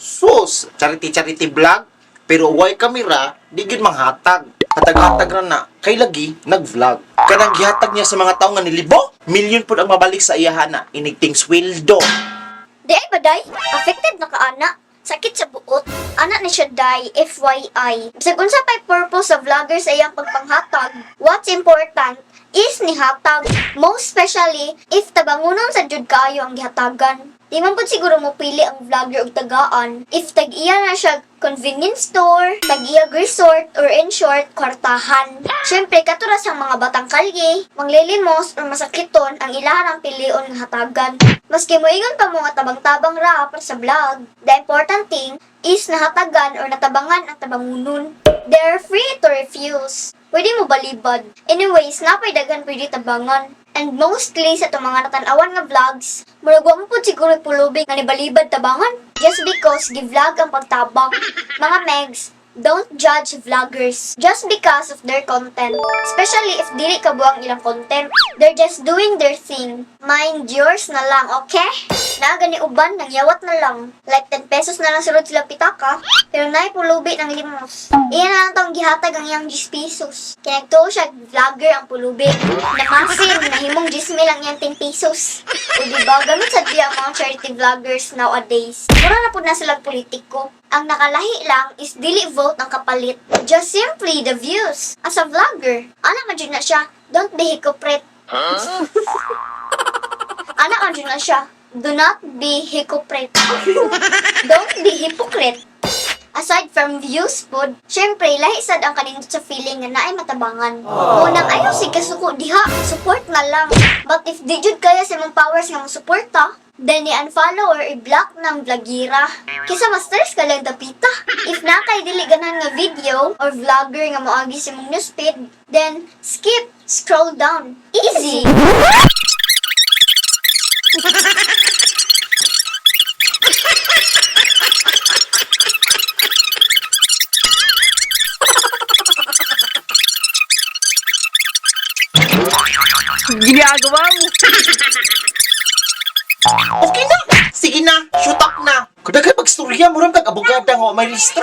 Sus, charity vlog, pero why kamera, di gid manghatag. Hatag-hatag ra na, kay lagi, nag-vlog. Kanang gihatag niya sa mga tao nga nilibo, milyon pud ang mabalik sa iyahana, inigting sweldo. Di ay baday, affected na kaana. Sakit sa buot. Anak ni siya day, FYI. Bisag unsa pay purpose sa vlogger sa iyang pagpanghatag, what's important is ni hatag. Most especially if tabangunon sa jud kaayo ang gihatagan. Di man pud siguro mo pili ang vlogger og tagaan if tag-iya na siya convenience store, tag-iya resort, or in short, kwartahan. Siyempre, katuras ang mga batang kalye, manglilimos, or masakiton ang ilahan ang pilion ng hatagan. Maski moingon pa mo nga tabang-tabang ra para sa vlog, the important thing is nahatagan or natabangan ang tabangunon. They're free to refuse. Pwede mo balibad. Anyways, napay daghan pwede tabangan. And mostly sa itong mga natanawan nga vlogs, muragwa mo po siguro pulubing nga nibalibad tabangan. Just because gi-vlog ang pagtabang. Mga megs, don't judge vloggers just because of their content. Especially if dili ka buang ilang content. They're just doing their thing. Mind yours na lang, okay? Naagani uban, nangyawat na lang. Like 10 pesos na lang sulod sila pitaka, pero naay pulubi ng limos. Iyan na lang tong gihatag ang iyang 10 pesos. Kinagtuo siya, vlogger ang pulubi. Namasin, nahimong 10 mil ang iyang 10 pesos. O diba, gamit sa diya ang mga charity vloggers nowadays. Mura na po na silang politiko. Ang nakalahi lang is dili vote ang kapalit. Just simply the views. As a vlogger, anak man dyan na siya, don't be hypocrite. Anak man dyan na siya, do not be hypocrite. Don't be hypocrite. Aside from views pod, syempre lahi sad ang kanindot sa feeling nga naay matabangan. Unang ayaw si kasuko diha, support na lang. But if di jud kaya sa mong powers nga mo suporta, then i-unfollow or i-block ng vlogira. Kisa ma-stress ka lang dapita. If na kay dili ganahan nga video or vlogger nga moagi sa mong newsfeed, then skip, scroll down. Easy. Ginagawa mo. Okay na, sige na, shoot up na. Kung dagay pagstorya, murang kag abogada nga may listra.